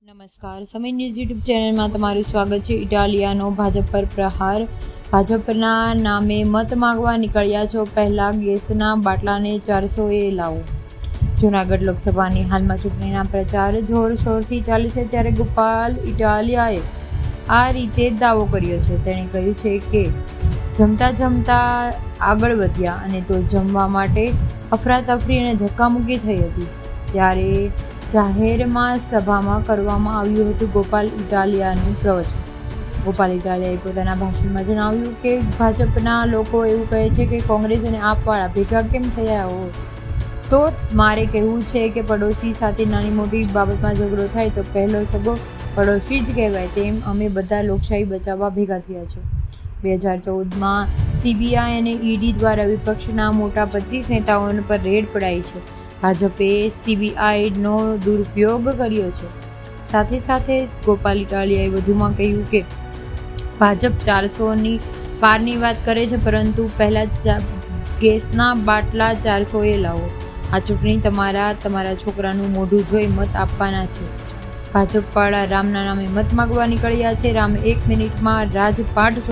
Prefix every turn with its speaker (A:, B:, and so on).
A: નમસ્કાર, સમય news YouTube ચેનલમાં તમારું સ્વાગત છે। ઇટાલિયાનો ભાજપ પર પ્રહાર, ભાજપના નામે મત માંગવા નીકળ્યા છો, પહેલા ગેસના બાટલાને 400એ લાવો। જૂનાગઢ લોકસભાની હાલમાં ચૂંટણીના પ્રચાર જોરશોરથી ચાલે છે, ત્યારે ગોપાલ ઇટાલિયાએ આ રીતે દાવો કર્યો છે। તેણે કહ્યું છે કે જમતા જમતા આગળ વધ્યા અને તો જમવા માટે અફરાતફરી અને ધક્કામુક્કી થઈ હતી, ત્યારે જાહેરમાં સભામાં કરવામાં આવ્યું હતું ગોપાલ ઇટાલિયાનું પ્રવચન। ગોપાલ ઇટાલિયાએ પોતાના ભાષણમાં જણાવ્યું કે ભાજપના લોકો એવું કહે છે કે કોંગ્રેસ અને આપવાળા ભેગા કેમ થયા હોય, તો મારે કહેવું છે કે પડોશી સાથે નાની મોટી બાબતમાં ઝઘડો થાય તો પહેલો સગો પડોશી જ કહેવાય, તેમ અમે બધા લોકશાહી બચાવવા ભેગા થયા છે। 2014માં સીબીઆઈ અને ઈડી દ્વારા વિપક્ષના મોટા 25 નેતાઓ પર રેડ પડાઈ છે। ભાજપે સીબીઆઈનો દુરુપયોગ કર્યો છે। સાથે સાથે ગોપાલ ઇટાલિયાએ વધુમાં કહ્યું કે ભાજપ 400ની પારની વાત કરે છે, પરંતુ પહેલા ગેસના બાટલા 400એ લાવો। આ ચૂંટણી તમારા છોકરાનું મોઢું જોઈ મત આપવાના છે। ભાજપવાળા રામના નામે મત માગવા નીકળ્યા છે। રામ 1 મિનિટમાં રાજપાટ